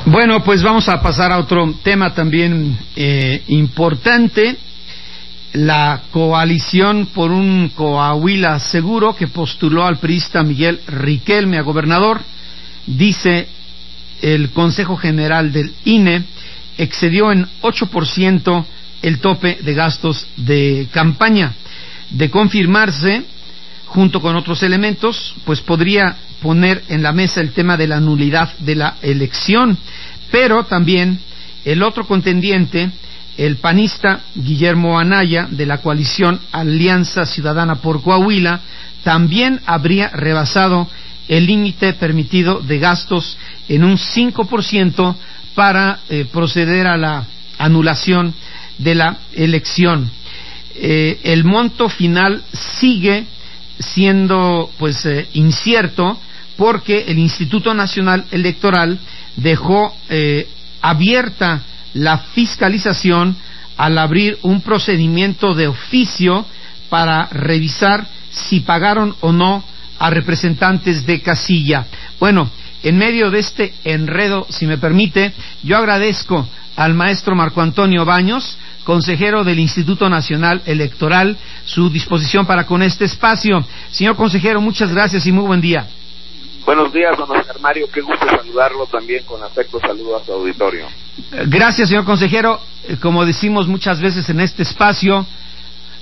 Bueno, pues vamos a pasar a otro tema también importante. La coalición por un Coahuila seguro, que postuló al priista Miguel Riquelme a gobernador, dice el Consejo General del INE, excedió en 8% el tope de gastos de campaña. De confirmarse, junto con otros elementos, pues podría poner en la mesa el tema de la nulidad de la elección. Pero también el otro contendiente, el panista Guillermo Anaya, de la coalición Alianza Ciudadana por Coahuila, también habría rebasado el límite permitido de gastos en un 5% para proceder a la anulación de la elección. El monto final sigue siendo incierto, porque el Instituto Nacional Electoral dejó abierta la fiscalización al abrir un procedimiento de oficio para revisar si pagaron o no a representantes de casilla. Bueno, en medio de este enredo, si me permite, yo agradezco al maestro Marco Antonio Baños, consejero del Instituto Nacional Electoral, su disposición para con este espacio. Señor consejero, muchas gracias y muy buen día. Buenos días, don Oscar Mario, qué gusto saludarlo también, con afecto saludo a su auditorio. Gracias, señor consejero. Como decimos muchas veces en este espacio,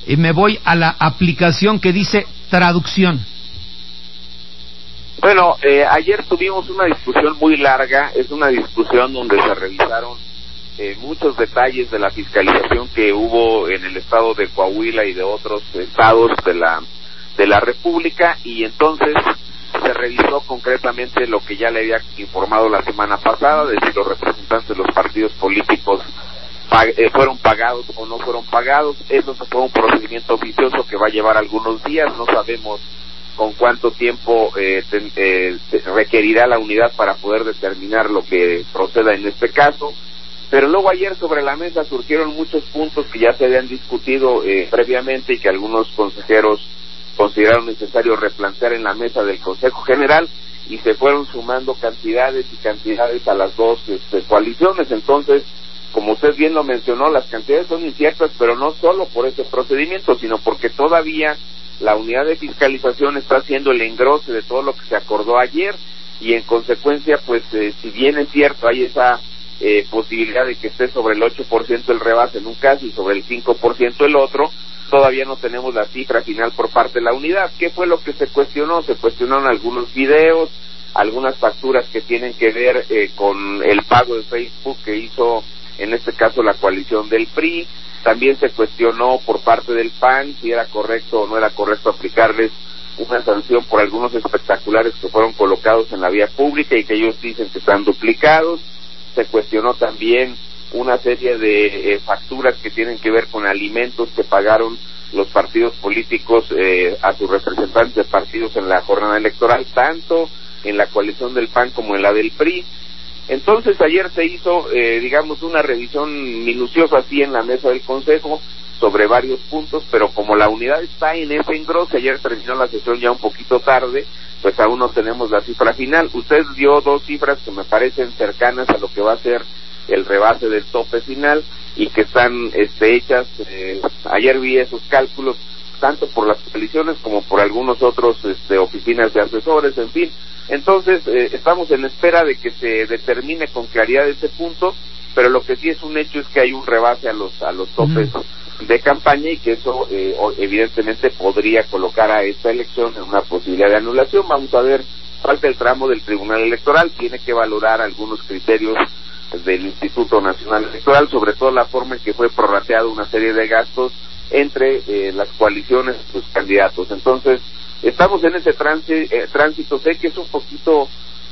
me voy a la aplicación que dice traducción. Bueno, ayer tuvimos una discusión muy larga, es una discusión donde se revisaron muchos detalles de la fiscalización que hubo en el estado de Coahuila y de otros estados de la República, y entonces se revisó concretamente lo que ya le había informado la semana pasada, de si los representantes de los partidos políticos fueron pagados o no fueron pagados. Eso fue un procedimiento oficioso que va a llevar algunos días, no sabemos con cuánto tiempo requerirá la unidad para poder determinar lo que proceda en este caso. Pero luego ayer sobre la mesa surgieron muchos puntos que ya se habían discutido previamente y que algunos consejeros consideraron necesario replantear en la mesa del Consejo General, y se fueron sumando cantidades y cantidades a las dos coaliciones. Entonces, como usted bien lo mencionó, las cantidades son inciertas, pero no solo por ese procedimiento, sino porque todavía la unidad de fiscalización está haciendo el engrose de todo lo que se acordó ayer, y en consecuencia, si bien es cierto, hay esa posibilidad de que esté sobre el 8% el rebase en un caso y sobre el 5% el otro, todavía no tenemos la cifra final por parte de la unidad. ¿Qué fue lo que se cuestionó? Se cuestionaron algunos videos, algunas facturas que tienen que ver con el pago de Facebook que hizo, en este caso, la coalición del PRI. También se cuestionó por parte del PAN si era correcto o no era correcto aplicarles una sanción por algunos espectaculares que fueron colocados en la vía pública y que ellos dicen que están duplicados. Se cuestionó también una serie de facturas que tienen que ver con alimentos que pagaron los partidos políticos a sus representantes de partidos en la jornada electoral, tanto en la coalición del PAN como en la del PRI. Entonces ayer se hizo, una revisión minuciosa así en la mesa del Consejo sobre varios puntos, pero como la unidad está en ese engrose, ayer terminó la sesión ya un poquito tarde, pues aún no tenemos la cifra final. Usted dio dos cifras que me parecen cercanas a lo que va a ser el rebase del tope final y que están hechas. Ayer vi esos cálculos tanto por las coaliciones como por algunos otros oficinas de asesores, en fin. Entonces estamos en espera de que se determine con claridad ese punto, pero lo que sí es un hecho es que hay un rebase a los topes de campaña, y que eso evidentemente podría colocar a esta elección en una posibilidad de anulación. Vamos a ver, falta el tramo del Tribunal Electoral, tiene que valorar algunos criterios del Instituto Nacional Electoral, sobre todo la forma en que fue prorrateado una serie de gastos entre las coaliciones y sus candidatos. Entonces, estamos en ese tránsito. Sé que es un poquito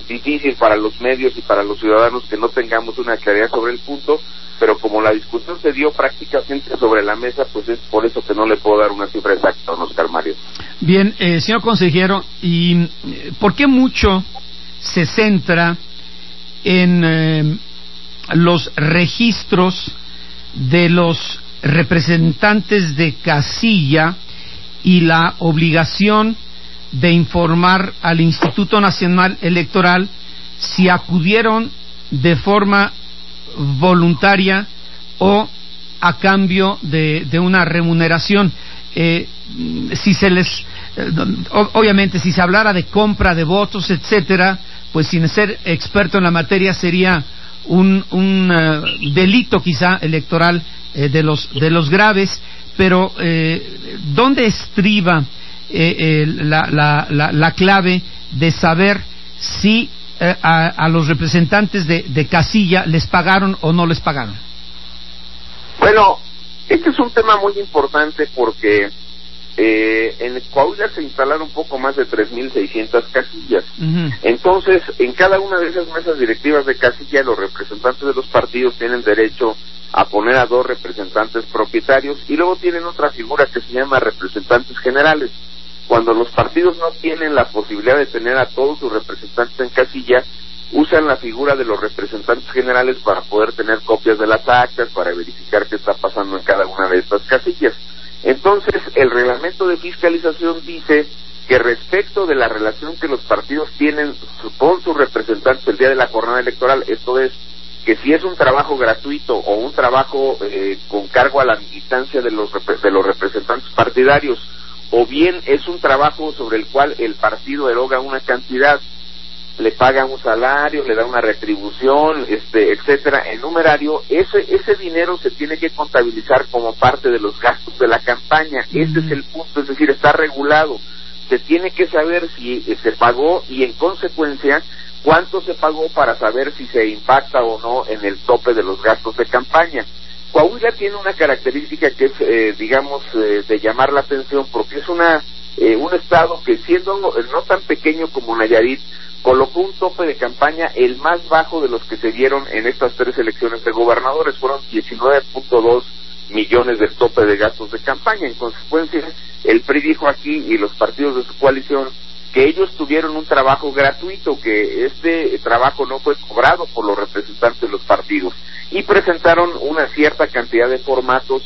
difícil para los medios y para los ciudadanos que no tengamos una claridad sobre el punto, pero como la discusión se dio prácticamente sobre la mesa, pues es por eso que no le puedo dar una cifra exacta, don Oscar Mario. Bien, señor consejero, ¿y por qué mucho se centra en los registros de los representantes de casilla y la obligación de informar al Instituto Nacional Electoral si acudieron de forma voluntaria o a cambio de una remuneración. Si se les obviamente si se hablara de compra de votos, etcétera, pues sin ser experto en la materia sería un delito quizá electoral de los graves, pero ¿dónde estriba la clave de saber si a los representantes de casilla les pagaron o no les pagaron? Bueno, este es un tema muy importante porque en Coahuila se instalaron poco más de 3.600 casillas. Entonces, en cada una de esas mesas directivas de casilla, los representantes de los partidos tienen derecho a poner a 2 representantes propietarios y luego tienen otra figura que se llama representantes generales. Cuando los partidos no tienen la posibilidad de tener a todos sus representantes en casilla, usan la figura de los representantes generales para poder tener copias de las actas, para verificar qué está pasando en cada una de estas casillas. Entonces, el reglamento de fiscalización dice que respecto de la relación que los partidos tienen con sus representantes el día de la jornada electoral, esto es, que si es un trabajo gratuito o un trabajo con cargo a la militancia de los representantes partidarios, o bien es un trabajo sobre el cual el partido eroga una cantidad, le paga un salario, le da una retribución, etcétera, en numerario, ese dinero se tiene que contabilizar como parte de los gastos de la campaña. Ese es el punto, es decir, está regulado. Se tiene que saber si se pagó y en consecuencia cuánto se pagó para saber si se impacta o no en el tope de los gastos de campaña. Coahuila tiene una característica que es, de llamar la atención, porque es un estado que, siendo no tan pequeño como Nayarit, colocó un tope de campaña el más bajo de los que se dieron en estas 3 elecciones de gobernadores. Fueron 19.2 millones del tope de gastos de campaña. En consecuencia, el PRI dijo aquí, y los partidos de su coalición, que ellos tuvieron un trabajo gratuito, que este trabajo no fue cobrado por los representantes de los partidos, y presentaron una cierta cantidad de formatos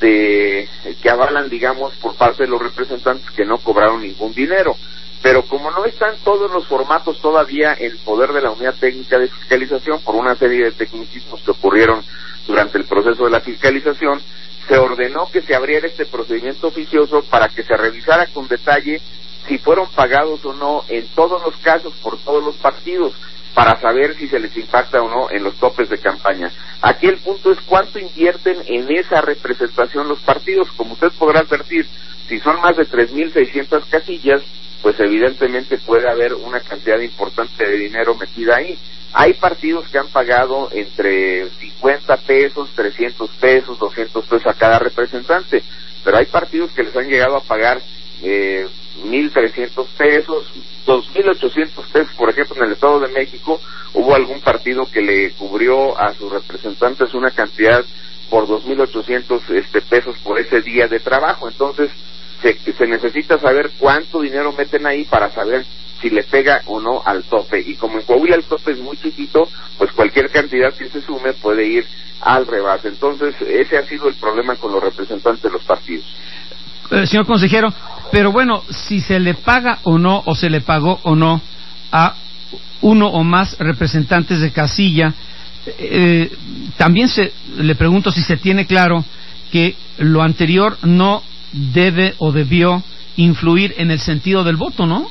que avalan, digamos, por parte de los representantes que no cobraron ningún dinero. Pero como no están todos los formatos todavía en poder de la Unidad Técnica de Fiscalización por una serie de tecnicismos que ocurrieron durante el proceso de la fiscalización, se ordenó que se abriera este procedimiento oficioso para que se revisara con detalle si fueron pagados o no en todos los casos por todos los partidos, para saber si se les impacta o no en los topes de campaña. Aquí el punto es cuánto invierten en esa representación los partidos. Como usted podrá advertir, si son más de 3.600 casillas, pues evidentemente puede haber una cantidad importante de dinero metida ahí. Hay partidos que han pagado entre 50 pesos, 300 pesos, 200 pesos a cada representante, pero hay partidos que les han llegado a pagar 1.300 pesos, 2.800 pesos. Por ejemplo, en el Estado de México hubo algún partido que le cubrió a sus representantes una cantidad por 2.800 pesos por ese día de trabajo. Entonces, se necesita saber cuánto dinero meten ahí para saber si le pega o no al tope. Y como en Coahuila el tope es muy chiquito, pues cualquier cantidad que se sume puede ir al rebase. Entonces, ese ha sido el problema con los representantes de los partidos. Señor consejero, pero bueno, si se le paga o no, o se le pagó o no a uno o más representantes de casilla, también le pregunto si se tiene claro que lo anterior no debe o debió influir en el sentido del voto, ¿no?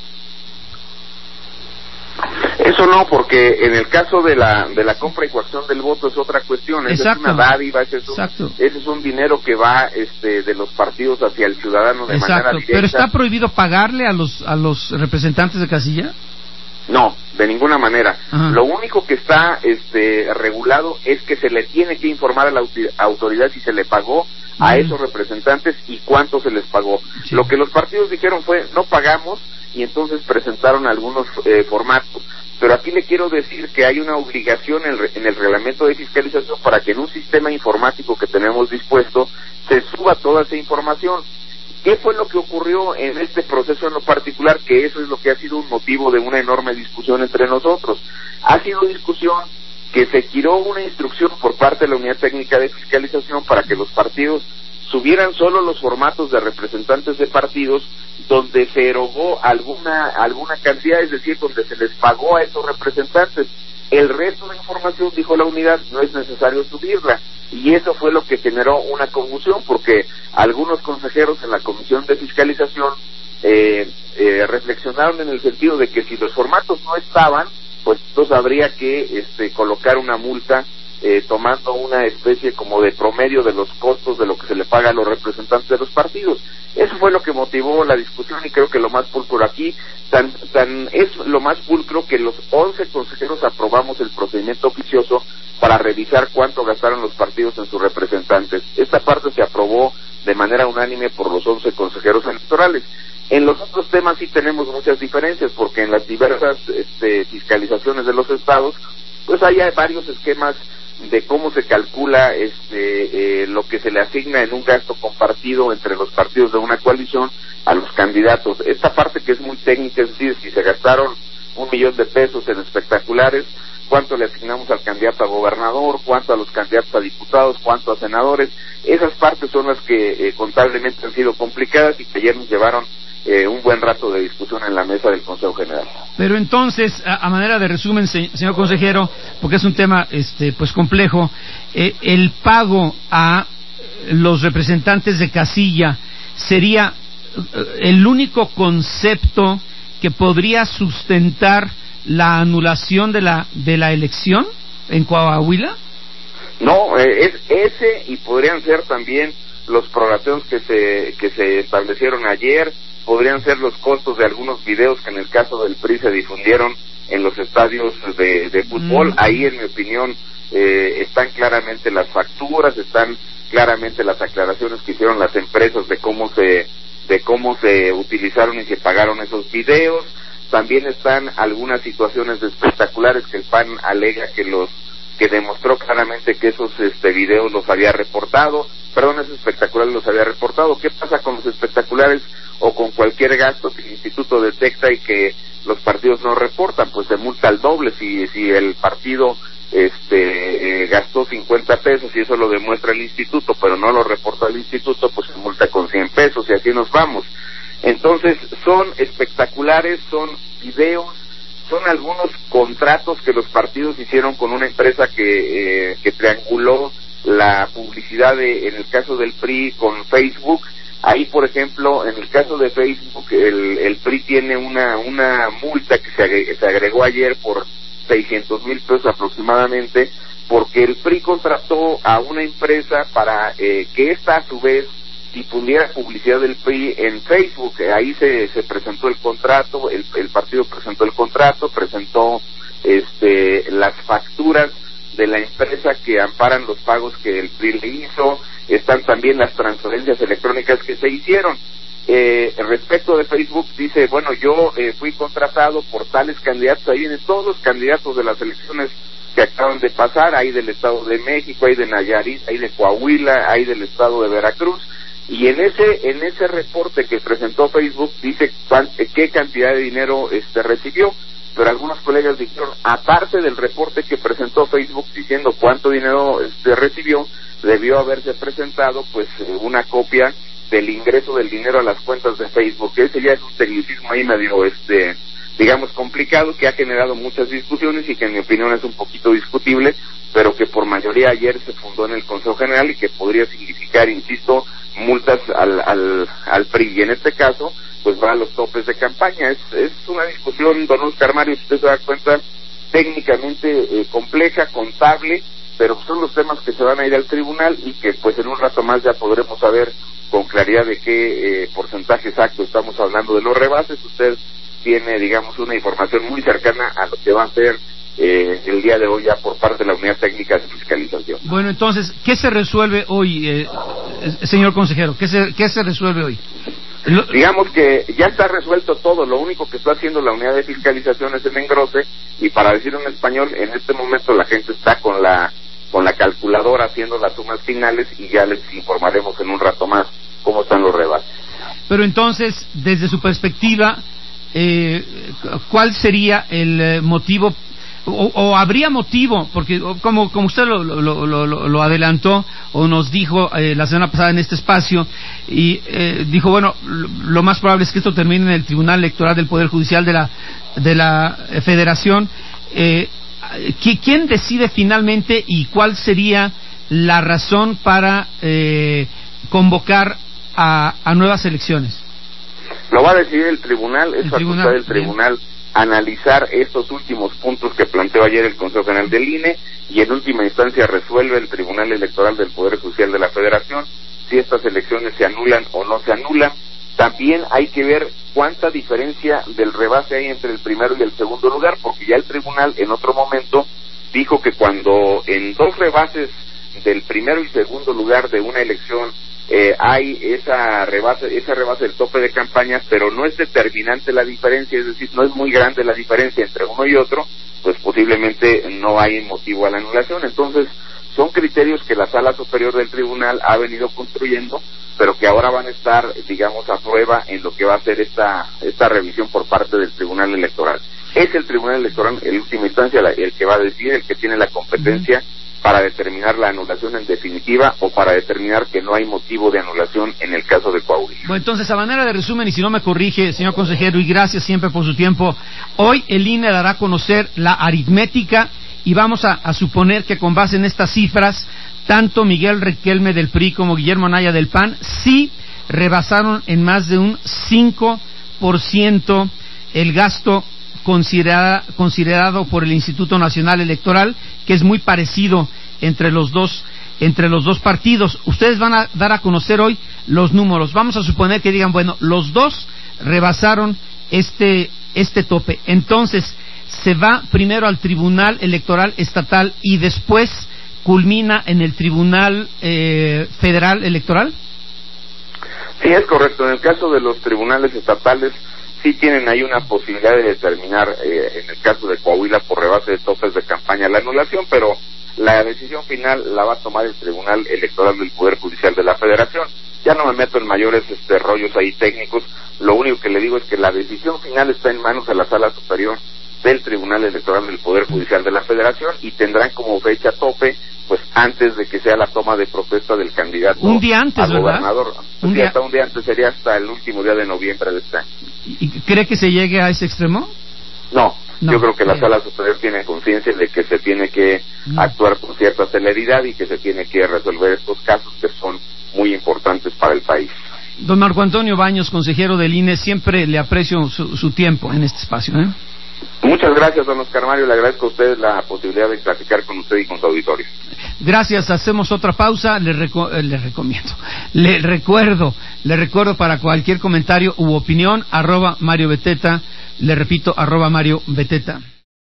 Eso no, porque en el caso de la compra y coacción del voto es otra cuestión. Esa es una dádiva, ese es un dinero que va de los partidos hacia el ciudadano de manera directa. ¿Pero está prohibido pagarle a los representantes de casilla? No, de ninguna manera. Ajá. Lo único que está regulado es que se le tiene que informar a la autoridad si se le pagó a esos representantes y cuánto se les pagó. Sí. Lo que los partidos dijeron fue, no pagamos, y entonces presentaron algunos formatos. Pero aquí le quiero decir que hay una obligación en el reglamento de fiscalización para que en un sistema informático que tenemos dispuesto se suba toda esa información. ¿Qué fue lo que ocurrió en este proceso en lo particular? Que eso es lo que ha sido un motivo de una enorme discusión entre nosotros. Ha sido discusión que se giró una instrucción por parte de la Unidad Técnica de Fiscalización para que los partidos subieran solo los formatos de representantes de partidos donde se erogó alguna cantidad, es decir, donde se les pagó a esos representantes. El resto de información, dijo la unidad, no es necesario subirla. Y eso fue lo que generó una confusión, porque algunos consejeros en la Comisión de Fiscalización reflexionaron en el sentido de que si los formatos no estaban, pues entonces habría que colocar una multa tomando una especie como de promedio de los costos de lo que se le paga a los representantes de los partidos. Eso fue lo que motivó la discusión, y creo que lo más pulcro aquí, es lo más pulcro que los 11 consejeros aprobamos el procedimiento oficioso para revisar cuánto gastaron los partidos en sus representantes. Esta parte se aprobó de manera unánime por los 11 consejeros electorales. En los otros temas sí tenemos muchas diferencias, porque en las diversas fiscalizaciones de los estados, pues hay varios esquemas de cómo se calcula lo que se le asigna en un gasto compartido entre los partidos de una coalición a los candidatos. Esta parte que es muy técnica, es decir, si se gastaron $1 millón en espectaculares, cuánto le asignamos al candidato a gobernador, cuánto a los candidatos a diputados, cuánto a senadores. Esas partes son las que contablemente han sido complicadas y que ayer nos llevaron un buen rato de discusión en la mesa del Consejo General. Pero entonces, a manera de resumen, señor consejero, porque es un tema pues complejo, el pago a los representantes de casilla sería el único concepto que podría sustentar la anulación de la elección en Coahuila. No, es ese, y podrían ser también los prorrateos que se establecieron ayer, podrían ser los costos de algunos videos que en el caso del PRI se difundieron en los estadios de fútbol. Ahí, en mi opinión, están claramente las facturas, están claramente las aclaraciones que hicieron las empresas de cómo se utilizaron y se pagaron esos videos. También están algunas situaciones de espectaculares que el PAN alega que demostró claramente que esos videos los había reportado, esos espectaculares los había reportado. ¿Qué pasa con los espectaculares o con cualquier gasto que el instituto detecta y que los partidos no reportan? Pues se multa al doble. Si el partido gastó $50 y eso lo demuestra el instituto, pero no lo reporta el instituto, pues se multa con $100 y así nos vamos. Entonces son espectaculares, son videos, son algunos contratos que los partidos hicieron con una empresa que trianguló la publicidad en el caso del PRI con Facebook. Ahí, por ejemplo, en el caso de Facebook, el PRI tiene una multa que se agregó ayer por $600,000 aproximadamente, porque el PRI contrató a una empresa para que ésta a su vez difundiera publicidad del PRI en Facebook. Ahí se presentó el contrato, el partido presentó el contrato, presentó las facturas de la empresa que amparan los pagos que el PRI le hizo. Están también las transferencias electrónicas que se hicieron. Respecto de Facebook, dice, bueno, yo fui contratado por tales candidatos. Ahí vienen todos los candidatos de las elecciones que acaban de pasar, hay del Estado de México, hay de Nayarit, hay de Coahuila, hay del Estado de Veracruz, y en ese reporte que presentó Facebook dice qué cantidad de dinero recibió. Pero algunos colegas dijeron, aparte del reporte que presentó Facebook diciendo cuánto dinero recibió, debió haberse presentado pues una copia del ingreso del dinero a las cuentas de Facebook. Ese ya es un tecnicismo ahí medio digamos complicado, que ha generado muchas discusiones y que en mi opinión es un poquito discutible, pero que por mayoría ayer se fundó en el Consejo General y que podría significar, insisto, multas al PRI, y en este caso pues va a los topes de campaña. Es una discusión, don Oscar Mario, si usted se da cuenta, técnicamente compleja, contable, pero son los temas que se van a ir al tribunal y que pues en un rato más ya podremos saber con claridad de qué porcentaje exacto estamos hablando de los rebases. Usted tiene, digamos, una información muy cercana a lo que va a ser el día de hoy ya por parte de la Unidad Técnica de Fiscalización. Bueno, entonces, ¿qué se resuelve hoy, señor consejero? ¿Qué se resuelve hoy? Digamos que ya está resuelto todo. Lo único que está haciendo la Unidad de Fiscalización es el engrose, y para decirlo en español, en este momento la gente está con la calculadora haciendo las sumas finales, y ya les informaremos en un rato más cómo están los rebases. Pero entonces, desde su perspectiva, ¿cuál sería el motivo? O habría motivo, porque como usted lo adelantó o nos dijo la semana pasada en este espacio, y dijo, bueno, lo más probable es que esto termine en el Tribunal Electoral del Poder Judicial de la Federación. ¿quién decide finalmente y cuál sería la razón para convocar a nuevas elecciones? Lo va a decidir el tribunal, es facultad del tribunal analizar estos últimos puntos que planteó ayer el Consejo General del INE, y en última instancia resuelve el Tribunal Electoral del Poder Judicial de la Federación si estas elecciones se anulan o no se anulan. También hay que ver cuánta diferencia del rebase hay entre el primero y el segundo lugar, porque ya el tribunal en otro momento dijo que cuando en dos rebases del primero y segundo lugar de una elección hay esa rebase del tope de campañas, pero no es determinante la diferencia, es decir, no es muy grande la diferencia entre uno y otro, pues posiblemente no hay motivo a la anulación. Entonces, son criterios que la Sala Superior del Tribunal ha venido construyendo, pero que ahora van a estar, digamos, a prueba en lo que va a ser esta revisión por parte del Tribunal Electoral. Es el Tribunal Electoral, en última instancia, el que va a decidir, el que tiene la competencia para determinar la anulación en definitiva o para determinar que no hay motivo de anulación en el caso de Coahuila. Bueno, entonces, a manera de resumen, y si no me corrige, señor consejero, y gracias siempre por su tiempo, hoy el INE dará a conocer la aritmética y vamos a suponer que con base en estas cifras, tanto Miguel Riquelme del PRI como Guillermo Anaya del PAN sí rebasaron en más de un 5% el gasto considerado por el Instituto Nacional Electoral, que es muy parecido entre los dos partidos. Ustedes van a dar a conocer hoy los números. Vamos a suponer que digan, bueno, los dos rebasaron este tope. Entonces, se va primero al Tribunal Electoral Estatal y después culmina en el Tribunal Federal Electoral. Sí, es correcto. En el caso de los tribunales estatales, sí tienen ahí una posibilidad de determinar, en el caso de Coahuila, por rebase de topes de campaña, la anulación, pero la decisión final la va a tomar el Tribunal Electoral del Poder Judicial de la Federación. Ya no me meto en mayores rollos ahí técnicos, lo único que le digo es que la decisión final está en manos de la Sala Superior del Tribunal Electoral del Poder Judicial de la Federación y tendrán como fecha tope pues antes de que sea la toma de protesta del candidato un día antes, al ¿verdad? Gobernador. Hasta un día antes, sería hasta el último día de noviembre de este año. ¿Y cree que se llegue a ese extremo? No, yo creo que la Sala Superior tiene conciencia de que se tiene que actuar con cierta celeridad y que se tiene que resolver estos casos que son muy importantes para el país. Don Marco Antonio Baños, consejero del INE, siempre le aprecio su tiempo en este espacio, ¿eh? Muchas gracias, don Oscar Mario, le agradezco a usted la posibilidad de platicar con usted y con su auditorio. Gracias, hacemos otra pausa, le recuerdo para cualquier comentario u opinión, @Mario Beteta, le repito, @Mario Beteta.